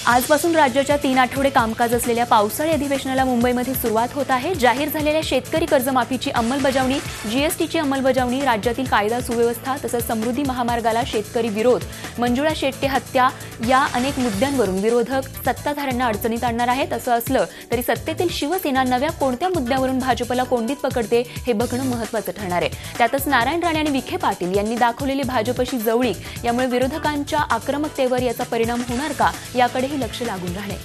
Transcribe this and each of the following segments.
आजपासून राज्याच्या 3 आठवडे कामकाज असलेल्या पावसाळी अधिवेशनाला मुंबईमध्ये सुरुवात होत आहे। जाहीर झालेल्या शेतकरी कर्जमाफीची अंमलबजावणी, जीएसटीची अंमलबजावणी, राज्यातील कायदा सुव्यवस्था तसंच समृद्धी महामार्गाला शेतकरी विरोध, मंजुळा शेट्टे हत्या या अनेक मुद्द्यांवरून विरोधक सत्ताधाऱ्यांना अडचणीत आणणार आहेत। असं असलं तरी सत्तेतील शिवसेना नव्या कोणत्या मुद्द्यावरून भाजपला कोंडीत पकडते हे बघणं महत्त्वाचं ठरणार आहे। त्यातच नारायण राणे आणि विखे पाटील यांनी दाखवलेली भाजपशी जवळीक यामुळे विरोधकांच्या आक्रमकतेवर याचा परिणाम होणार का याकडे लक्ष लागून राहणे।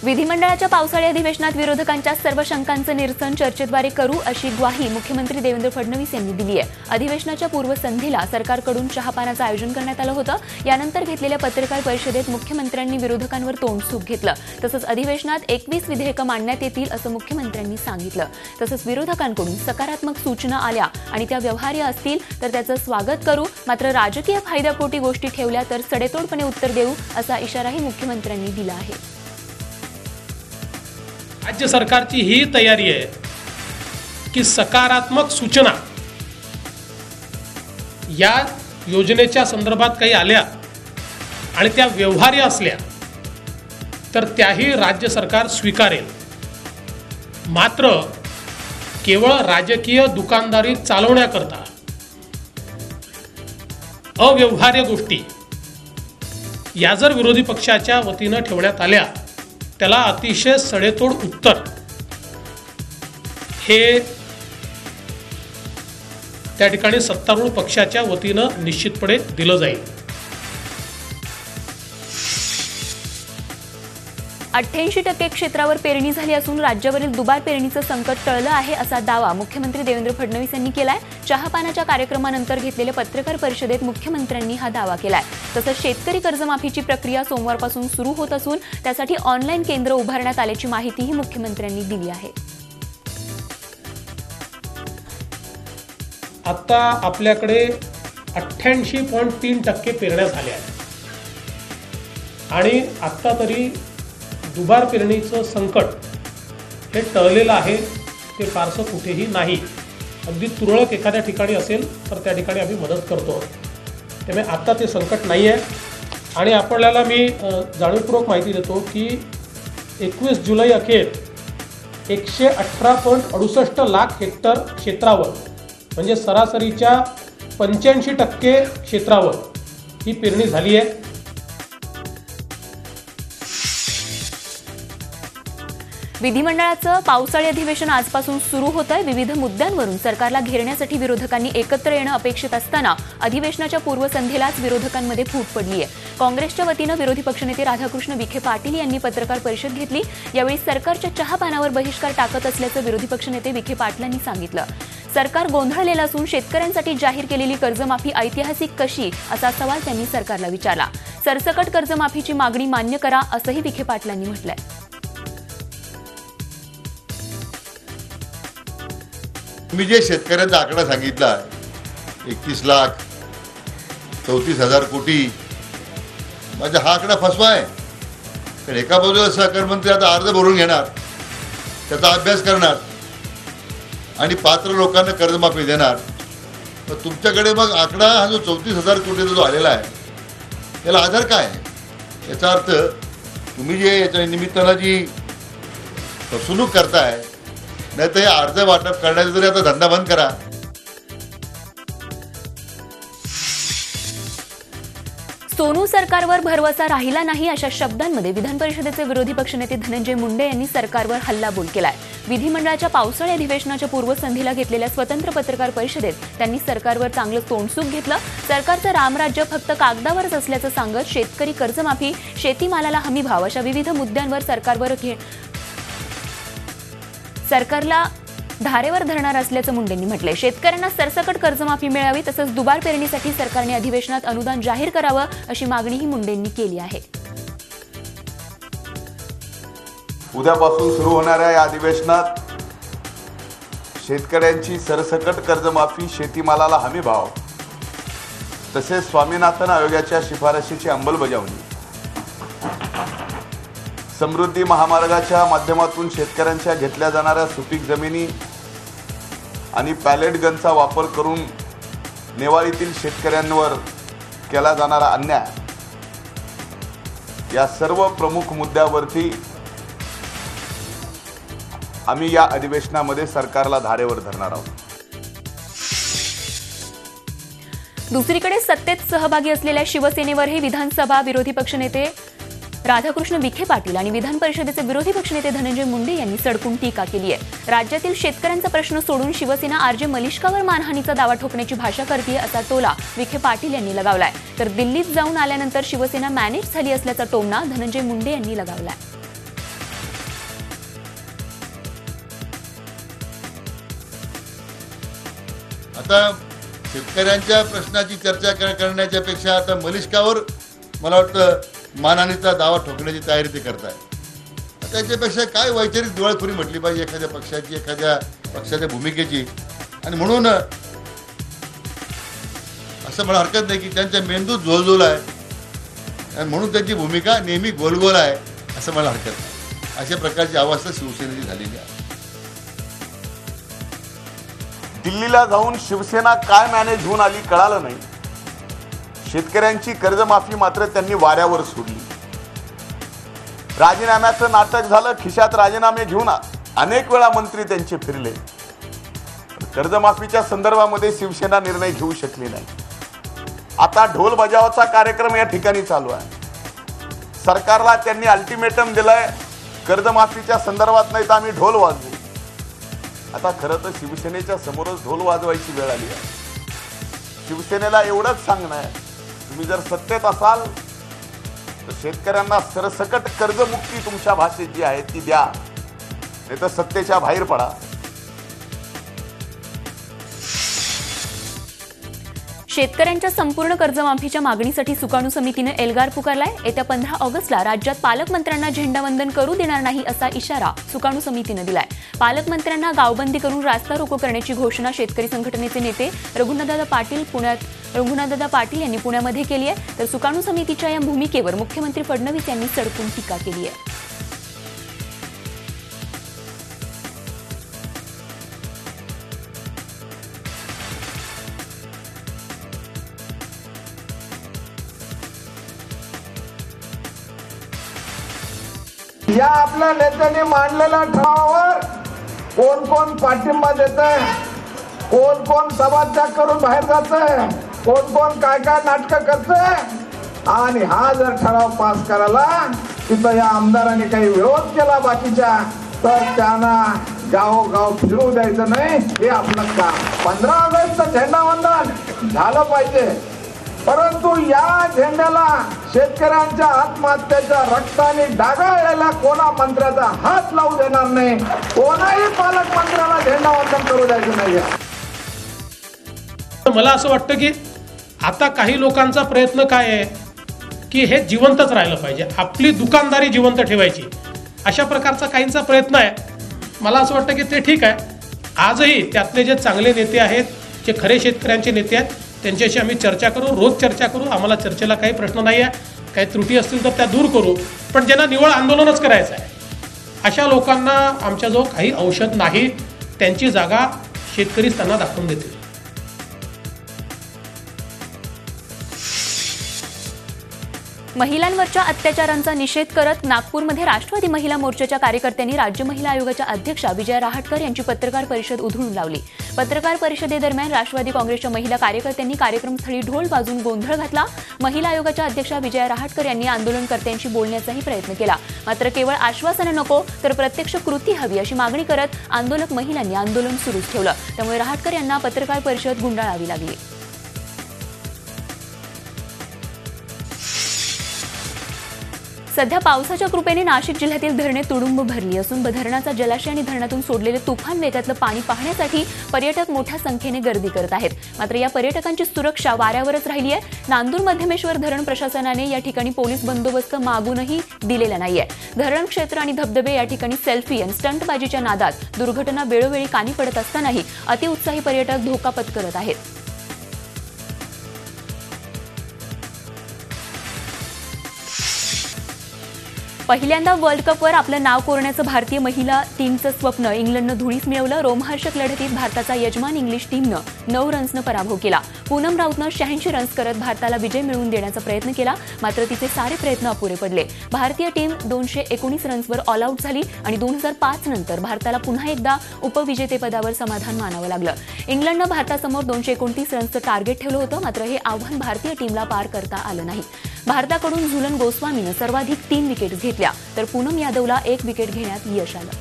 विधिमंडळाच्या पावसाळी अधिवेशनात विरोधकांच्या सर्व शंकांचं निरसन चर्चेद्वारे करू अशी ग्वाही मुख्यमंत्री देवेंद्र फडणवीस यांनी दिली आहे। अधिवेशनाच्या पूर्वसंध्येला सरकारकडून चहापानाचं आयोजन करण्यात आलं होतं। यानंतर घेतलेल्या पत्रकार परिषदेत मुख्यमंत्र्यांनी विरोधकांवर तोंडसूक घेतलं। तसंच अधिवेशनात 21 विधेयकं मांडण्यात येतील असं मुख्यमंत्र्यांनी सांगितलं। तसंच विरोधकांकडून सकारात्मक सूचना आल्या आणि त्या व्यवहार्य असतील तर त्याचं स्वागत करू, मात्र राजकीय फायद्यापोटी गोष्टी ठेवल्या तर सडेतोडपणे उत्तर देऊ असा इशाराही मुख्यमंत्र्यांनी दिला आहे। राज्य सरकारची ही तयारी आहे की सकारात्मक सूचना या योजनेच्या संदर्भात काही आल्या आणि त्या व्यवहार्य असल्या तर त्याही राज्य सरकार स्वीकारेल। मात्र केवळ राजकीय दुकानदारी चालवण्याकरता अव्यवहार्य गोष्टी या जर विरोधी पक्षाच्या वतीनं ठेवण्यात आल्या त्याला अतिशय सडेतोड उत्तर हे त्या ठिकाणी सत्तारूढ पक्षाच्या वतीनं निश्चितपणे दिलं जाईल। 88% क्षेत्रावर पेरणी झाली असून राज्यावरील दुबार पेरणीचं संकट टळलं आहे असा दावा मुख्यमंत्री देवेंद्र फडणवीस यांनी केलाय। चहापानाच्या कार्यक्रमानंतर घेतलेल्या पत्रकार परिषदेत मुख्यमंत्र्यांनी हा दावा केलाय। तसंच शेतकरी कर्जमाफीची प्रक्रिया सोमवारपासून सुरू होत असून त्यासाठी ऑनलाईन केंद्र उभारण्यात आल्याची माहितीही मुख्यमंत्र्यांनी दिली आहे। आता आपल्याकडे 88.3% पेरण्या झाल्या आहेत आणि आता तरी दुबार पेरणीचं संकट हे टळलेलं आहे ते फारसं कुठेही नाही। अगदी तुरळक एखाद्या ठिकाणी असेल तर त्या ठिकाणी आम्ही मदत करतो। त्यामुळे आता ते संकट नाही आहे आणि आपल्याला मी जाणीवपूर्वक माहिती देतो की 21 जुलै अखेर 118.68 लाख हेक्टर क्षेत्रावर म्हणजे सरासरीच्या 85% क्षेत्रावर ही पेरणी झाली आहे। विधिमंडळाचं पावसाळी अधिवेशन आजपासून सुरू होत आहे। विविध मुद्द्यांवरून सरकारला घेरण्यासाठी विरोधकांनी एकत्र येणं अपेक्षित असताना अधिवेशनाच्या पूर्वसंध्येलाच विरोधकांमध्ये फूट पडली आहे। काँग्रेसच्या वतीनं विरोधी पक्षनेते राधाकृष्ण विखे पाटील यांनी पत्रकार परिषद घेतली। यावेळी सरकारच्या चहापानावर बहिष्कार टाकत असल्याचं विरोधी पक्षनेते विखे पाटलांनी सांगितलं। सरकार गोंधळलेलं असून शेतकऱ्यांसाठी जाहीर केलेली कर्जमाफी ऐतिहासिक कशी असा सवाल त्यांनी सरकारला विचारला। सरसकट कर्जमाफीची मागणी मान्य करा असंही विखे पाटलांनी म्हटलंय। मी जे शेतकऱ्यांचा आकडा सांगितला 31 लाख 34,000 कोटी माझा हा आकडा फसवा आहे। तर एका बाजूला सहकार मंत्री आता अर्ज भरून घेणार, त्याचा अभ्यास करणार आणि पात्र लोकांना कर्जमाफी देणार। मग तुमच्याकडे मग आकडा हा जो 34,000 कोटीचा जो आलेला आहे त्याला आधार काय आहे? याचा अर्थ तुम्ही जे याच्या निमित्तानं जी फसवणूक करताय नाही तर हे अर्ज वाटप करण्याचा तरी आता धंदा बंद करा। सोनू सरकारवर भरवसा राहिला नाही अशा शब्दांमध्ये विधान परिषदेचे विरोधी पक्षनेते धनंजय मुंडे यांनी सरकारवर हल्लाबोल केलाय। विधिमंडळाच्या पावसाळी अधिवेशनाच्या पूर्वसंध्येला घेतलेल्या स्वतंत्र पत्रकार परिषदेत त्यांनी सरकारवर चांगलं तोंडसूक घेतलं। सरकारचं रामराज्य फक्त कागदावरच असल्याचं सांगत शेतकरी कर्जमाफी, शेतीमालाला हमीभाव अशा विविध मुद्द्यांवर सरकारला धारेवर धरणार असल्याचं मुंडेंनी म्हटलंय। शेतकऱ्यांना सरसकट कर्जमाफी मिळावी तसंच दुबार पेरणीसाठी सरकारने अधिवेशनात अनुदान जाहीर करावं अशी मागणीही मुंडेंनी केली आहे। उद्यापासून सुरू होणाऱ्या या अधिवेशनात शेतकऱ्यांची सरसकट कर्जमाफी, शेतीमालाला हमीभाव तसेच स्वामीनाथन आयोगाच्या शिफारशीची अंमलबजावणी, समृद्धी महामार्गाच्या माध्यमातून शेतकऱ्यांच्या घेतल्या जाणाऱ्या सुपीक जमिनी आणि पॅलेट गनचा वापर करून नेवाळीतील शेतकऱ्यांवर केला जाणारा अन्याय या सर्व प्रमुख मुद्द्यावरती आम्ही या अधिवेशनामध्ये सरकारला धारेवर धरणार आहोत. दुसरीकडे सत्तेत सहभागी असलेल्या शिवसेनेवरही विधानसभा विरोधी पक्षनेते राधाकृष्ण विखे पाटील आणि विधान परिषदेचे विरोधी पक्षनेते धनंजय मुंडे यांनी सडकून टीका केली आहे. राज्यातील शेतकऱ्यांचा प्रश्न सोडून शिवसेना आरजे मलिष्कावर मानहानीचा दावा ठोकण्याची भाषा करते असा टोला विखे पाटील यांनी लगावलाय. तर दिल्लीत जाऊन आल्यानंतर शिवसेना मॅनेज झाली असल्याचा टोमणा धनंजय मुंडे यांनी लगावलाय. आता शेतकऱ्यांच्या प्रश्नाची चर्चा करण्याच्या पेक्षा आता मलिष्कावर मला वाटतं मानहानीचा दावा ठोकण्याची तयारी ते करताय. त्याच्यापेक्षा काय वैचारिक दिवाळखोरी म्हटली पाहिजे एखाद्या पक्षाची, एखाद्या पक्षाच्या भूमिकेची. आणि म्हणून असं मला हरकत नाही की त्यांच्या मेंदूत झोलझोल आहे आणि म्हणून त्यांची भूमिका नेहमी गोलगोल आहे असं मला हरकत नाही. अशा प्रकारची अवस्था शिवसेनेची झालेली आहे. दिल्लीला जाऊन शिवसेना काय मॅनेज होऊन आली कळालं नाही. शेतकऱ्यांची कर्जमाफी मात्र त्यांनी वाऱ्यावर सोडली. राजीनाम्याचं नाटक झालं. खिशात राजीनामे घेऊन अनेक वेळा मंत्री त्यांचे फिरले. कर्जमाफीच्या संदर्भामध्ये शिवसेना निर्णय घेऊ शकली नाही. आता ढोल बजावाचा कार्यक्रम या ठिकाणी चालू आहे. सरकारला त्यांनी अल्टिमेटम दिलंय, कर्जमाफीच्या संदर्भात नाही तर आम्ही ढोल वाजवू. आता खरं तर शिवसेनेच्या समोरच ढोल वाजवायची वेळ आली आहे. शिवसेनेला एवढंच सांगणं आहे, तुम्ही जर सत्तेत असाल तर शेतकऱ्यांना सरसकट कर्जमुक्ती तुमच्या भाषेत जी आहे ती द्या, नाही तर सत्तेच्या बाहेर पडा. शेतकऱ्यांच्या संपूर्ण कर्जमाफीच्या मागणीसाठी सुकाणू समितीने एल्गार पुकारलाय. येत्या 15 ऑगस्टला राज्यात पालकमंत्र्यांना झेंडावंदन करू देणार नाही असा इशारा सुकाणू समितीने दिलाय. पालकमंत्र्यांना गावबंदी करून रास्ता रोको करण्याची घोषणा शेतकरी संघटनेचे नेते रघुनाथदादा पाटील यांनी पुण्यामध्ये केली आहे. तर सुकाणू समितीच्या या भूमिकेवर मुख्यमंत्री फडणवीस यांनी सडकून टीका केली आहे. या आपल्या नेत्याने मांडलेल्या ठरावावर कोण कोण पाठिंबा देत आहे, कोण कोण सभात्याग करून बाहेर जात आहे, कोण कोण काय काय नाटकं करतंय. आणि हा जर ठराव पास करायला तिथं या आमदारांनी काही विरोध केला बाकीच्या, तर त्यांना गावोगाव फिरवू द्यायचं नाही. हे आपलं काम. 15 ऑगस्टचं झेंडावंदन झालं पाहिजे, परंतु या झेंड्याला शेतकऱ्यांच्या आत्महत्येच्या रक्ताने डागाळलेला कोणा मंत्र्याचा हात लावू देणार नाही. कोणाही पालकमंत्र्याला झेंडावंदन करू द्यायचं नाही. मला असं वाटतं की आता काही लोकांचा प्रयत्न काय आहे की हे जिवंतच राहिलं पाहिजे, आपली दुकानदारी जिवंत ठेवायची, अशा प्रकारचा काहींचा प्रयत्न आहे. मला असं वाटतं की ते ठीक आहे. आजही त्यातले जे चांगले नेते आहेत, जे खरे शेतकऱ्यांचे नेते आहेत, त्यांच्याशी आम्ही चर्चा करू, रोज चर्चा करू. आम्हाला चर्चेला काही प्रश्न नाही आहे. काही त्रुटी असतील तर त्या दूर करू. पण ज्यांना निवळ आंदोलनच करायचं आहे अशा लोकांना आमच्याजवळ काही औषध नाही. त्यांची जागा शेतकरीच त्यांना दाखवून देतील. महिलांवरच्या अत्याचारांचा निषेध करत नागपूरमध्ये राष्ट्रवादी महिला मोर्चाच्या कार्यकर्त्यांनी राज्य महिला आयोगाच्या अध्यक्षा विजया रहाटकर यांची पत्रकार परिषद उधळून लावली. पत्रकार परिषदेदरम्यान राष्ट्रवादी काँग्रेसच्या महिला कार्यकर्त्यांनी कार्यक्रमस्थळी ढोल वाजवून गोंधळ घातला. महिला आयोगाच्या अध्यक्षा विजया रहाटकर यांनी आंदोलनकर्त्यांशी बोलण्याचाही प्रयत्न केला. मात्र केवळ आश्वासनं नको तर प्रत्यक्ष कृती हवी अशी मागणी करत आंदोलक महिलांनी आंदोलन सुरूच ठेवलं. त्यामुळे रहाटकर यांना पत्रकार परिषद गुंडाळावी लागली. सध्या पावसाच्या कृपेने नाशिक जिल्ह्यातील धरणे तुडुंब भरली असून धरणाचा जलाशय आणि धरणातून सोडलेले तुफान वेगातलं पाणी पाहण्यासाठी पर्यटक मोठ्या संख्येने गर्दी करत आहेत. मात्र या पर्यटकांची सुरक्षा वाऱ्यावरच राहिली आहे. नांदूर मध्यमेश्वर धरण प्रशासनाने या ठिकाणी पोलीस बंदोबस्त मागूनही दिलेला नाहीये. धरण क्षेत्र आणि धबधबे या ठिकाणी सेल्फी आणि स्टंटबाजीच्या नादात दुर्घटना वेळोवेळी कानी पडत असतानाही अतिउत्साही पर्यटक धोका पत्करत आहेत. पहिल्यांदा वर्ल्ड कपवर आपलं नाव कोरण्याचं भारतीय महिला टीमचं स्वप्न इंग्लंडनं धुळीस मिळवलं. रोमहर्षक लढतीत भारताचा यजमान इंग्लिश टीमनं 9 रन्सनं पराभव केला. पूनम राऊतनं 86 रन्स करत भारताला विजय मिळवून देण्याचा प्रयत्न केला, मात्र तिचे सारे प्रयत्न अपुरे पडले. भारतीय टीम 219 रन्सवर ऑल आऊट झाली आणि 2005 नंतर भारताला पुन्हा एकदा उपविजेतेपदावर समाधान मानावं लागलं. इंग्लंडनं भारतासमोर 229 रन्सचं टार्गेट ठेवलं होतं, मात्र हे आव्हान भारतीय टीमला पार करता आलं नाही. भारताकडून झुलन गोस्वामीनं सर्वाधिक 3 विकेट्स घेतल्या, तर पूनम यादवला 1 विकेट घेण्यात यश आलं.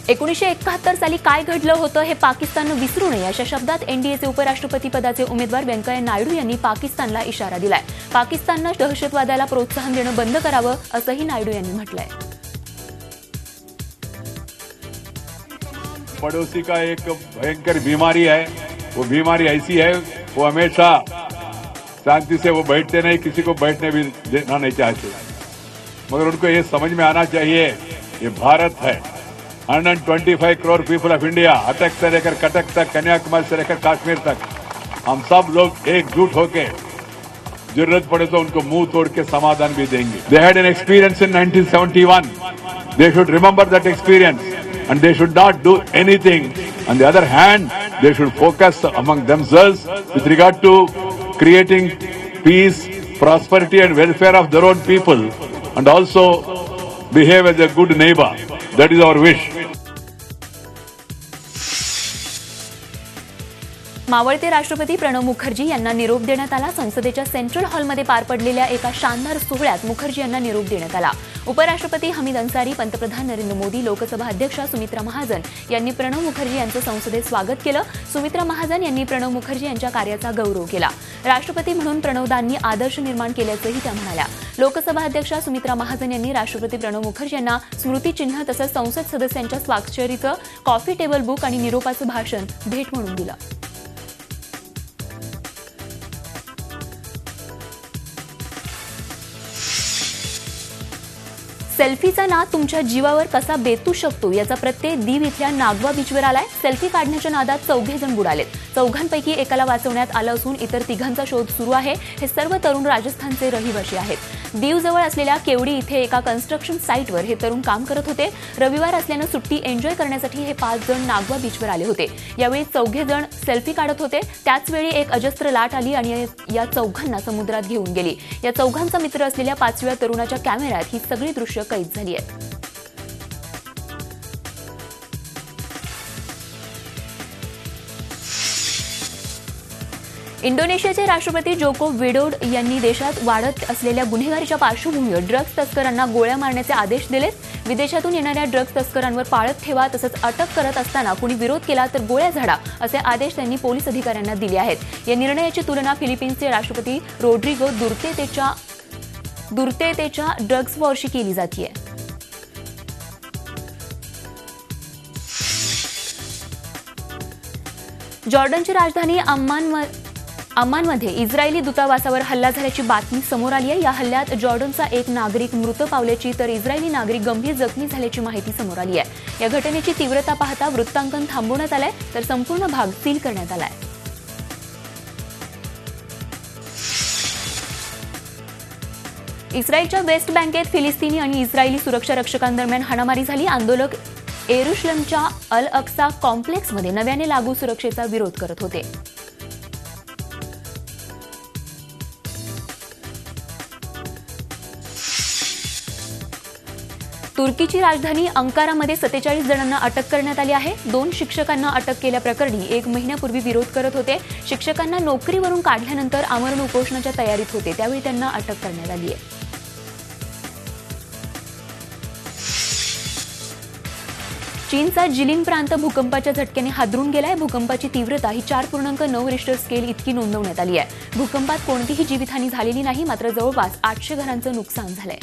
एकोणीसशे 71 साली काय घडलं होतं हे पाकिस्ताननं विसरू नये अशा शब्दात एनडीएचे उपराष्ट्रपती पदाचे उमेदवार व्यंकय्या नायडू यांनी पाकिस्तानला इशारा दिलाय. पाकिस्ताननं दहशतवादाला प्रोत्साहन देणं बंद करावं असंही नायडू यांनी म्हटलंय. पड़ोसी का एक भयंकर बीमारी है, वो बीमारी ऐसी है वो हमेशा शांति से वो बैठते नहीं, किसी को बैठने भी देना नहीं चाहते, मगर उनको ये समझ में आना चाहिए ये भारत है. 125 करोड़ पीपल ऑफ इंडिया, अटक से लेकर कटक तक, कन्याकुमारी से लेकर कश्मीर तक, हम सब लोग एकजुट होकर जरूरत पड़े तो उनको मुंह तोड़ के समाधान भी देंगे. They had an experience in 1971. They should remember that experience and they should not do anything. On the other hand, they should focus among themselves with regard to creating peace, prosperity and welfare of their own people and also behave as a good neighbor. That is our wish. मावळते राष्ट्रपती प्रणव मुखर्जी यांना निरोप देण्यात आला. संसदेच्या central हॉलमध्ये पार पडलेल्या एका शानदार सोहळ्यात मुखर्जी यांना निरोप देण्यात आला. उपराष्ट्रपती हमीद अन्सारी, पंतप्रधान नरेंद्र मोदी, लोकसभा अध्यक्षा सुमित्रा महाजन यांनी प्रणव मुखर्जी यांचं संसदेत स्वागत केलं. सुमित्रा महाजन यांनी प्रणव मुखर्जी यांच्या कार्याचा गौरव केला. राष्ट्रपती म्हणून प्रणवदांनी आदर्श निर्माण केल्याचंही त्या म्हणाल्या. लोकसभा अध्यक्षा सुमित्रा महाजन यांनी राष्ट्रपती प्रणव मुखर्जी यांना स्मृतिचिन्ह तसंच संसद सदस्यांच्या स्वाक्षरीचं कॉफी टेबल बुक आणि निरोपाचं भाषण भेट म्हणून दिलं. सेल्फीचा नाद तुमच्या जीवावर कसा बेतू शकतो याचा प्रत्यय दीव इथल्या नागवा बीचवर आलाय. सेल्फी काढण्याच्या नादात 4 जण बुडालेत. 4 एकाला वाचवण्यात आलं असून इतर 3 शोध सुरू आहे. हे सर्व तरुण राजस्थानचे रहिवासी आहेत. दीव जवळ असलेल्या केवडी इथे एका कन्स्ट्रक्शन साईटवर हे तरुण काम करत होते. रविवार असल्यानं सुट्टी एन्जॉय करण्यासाठी हे 5 जण नागवा बीचवर आले होते. यावेळी 4 जण सेल्फी काढत होते. त्याचवेळी एक अजस्त्र लाट आली आणि या 4 समुद्रात घेऊन गेली. या 4 मित्र असलेल्या 5व्या तरुणाच्या कॅमेऱ्यात ही सगळी दृश्य कैद झाली आहेत. इंडोनेशियाचे राष्ट्रपती जोको विडोडो यांनी देशात वाढत असलेल्या गुन्हेगारीच्या पार्श्वभूमीवर ड्रग्ज तस्करांना गोळ्या मारण्याचे आदेश दिलेत. विदेशातून येणाऱ्या ड्रग्ज तस्करांवर पाळत ठेवा, तसंच अटक करत असताना कुणी विरोध केला तर गोळ्या झाडा असे आदेश त्यांनी पोलीस अधिकाऱ्यांना दिले आहेत. या निर्णयाची तुलना फिलिपिन्सचे राष्ट्रपती रोड्रिगो दुर्तेतेच्या ड्रग्ज वॉरशी केली जाते. जॉर्डनची राजधानी अम्मानमध्ये इस्रायली दूतावासावर हल्ला झाल्याची बातमी समोर आली आहे. या हल्ल्यात जॉर्डनचा एक नागरिक मृत पावल्याची तर इस्रायली नागरिक गंभीर जखमी झाल्याची माहिती समोर आली आहे. या घटनेची तीव्रता पाहता वृत्तांकन थांबवण्यात आलंय, तर संपूर्ण भाग सील करण्यात आलाय. इस्रायलच्या वेस्ट बँकेत फिलिस्तीनी आणि इस्रायली सुरक्षा रक्षकांदरम्यान हाणामारी झाली. आंदोलक येरुशलेमच्या अल अक्सा कॉम्प्लेक्समध्ये नव्याने लागू सुरक्षेचा विरोध करत होते. तुर्कीची राजधानी अंकारामध्ये 47 जणांना अटक करण्यात आली आहे. 2 शिक्षकांना अटक केल्याप्रकरणी 1 महिन्यापूर्वी विरोध करत होते. शिक्षकांना नोकरीवरून काढल्यानंतर आमरण उपोषणाच्या तयारीत होते, त्यावेळी त्यांना अटक करण्यात आली आहे. चीनचा जिलिंग प्रांत भूकंपाच्या झटक्याने हादरून गेलाय. भूकंपाची तीव्रता ही 4.9 रिश्टर स्केल इतकी नोंदवण्यात आली आहे. भूकंपात कोणतीही जीवितहानी झालेली नाही, मात्र जवळपास 800 घरांचं नुकसान झालंय.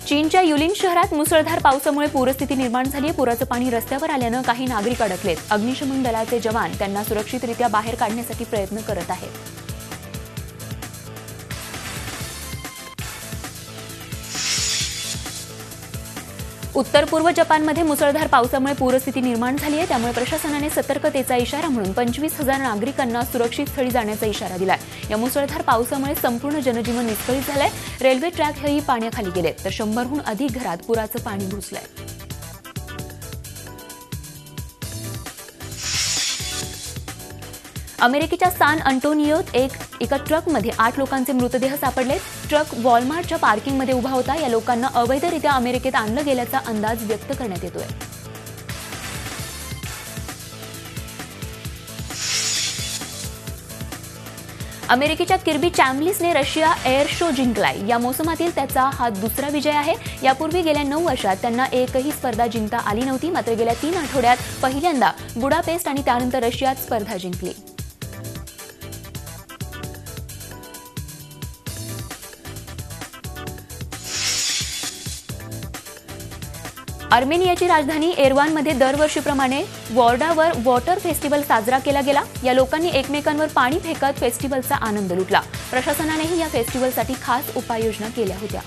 चीनच्या युलिन शहरात मुसळधार पावसामुळे पूरस्थिती निर्माण झाली आहे. पुराचं पाणी रस्त्यावर आल्यानं काही नागरिक अडकलेत. अग्निशमन दलाचे जवान त्यांना सुरक्षितरित्या बाहेर काढण्यासाठी प्रयत्न करत आहेत. उत्तर पूर्व जपानमध्ये मुसळधार पावसामुळे पूरस्थिती निर्माण झाली आहे. त्यामुळे प्रशासनाने सतर्कतेचा इशारा म्हणून 25,000 नागरिकांना सुरक्षित स्थळी जाण्याचा इशारा दिलाय. या मुसळधार पावसामुळे संपूर्ण जनजीवन विस्कळीत झालंय. रेल्वे ट्रॅक हेही पाण्याखाली गेले तर 100हून अधिक घरात पुराचं पाणी घुसलंय. अमेरिकेच्या सान अंटोनियोत एका ट्रकमध्ये 8 लोकांचे मृतदेह सापडले. ट्रक वॉलमार्टच्या पार्किंगमध्ये उभा होता. या लोकांना अवैधरित्या अमेरिकेत आणलं गेल्याचा अंदाज व्यक्त करण्यात येतोय. अमेरिकेच्या किर्बी चॅम्बलिसने रशिया एअर शो जिंकलाय. या मोसमातील त्याचा हा दुसरा विजय आहे. यापूर्वी गेल्या 9 वर्षात त्यांना एकही स्पर्धा जिंकता आली नव्हती. मात्र गेल्या 3 आठवड्यात पहिल्यांदा बुडापेस्ट आणि त्यानंतर रशियात स्पर्धा जिंकली. अर्मेनियाची राजधानी एरवानमध्ये दरवर्षीप्रमाणे वॉर्डावर वॉटर फेस्टिवल साजरा केला गेला. या लोकांनी एकमेकांवर पाणी फेकत फेस्टिवलचा आनंद लुटला. प्रशासनानेही या फेस्टिवलसाठी खास उपाययोजना केल्या होत्या.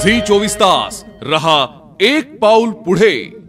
झी 24 तास रहा एक पाऊल पुढे.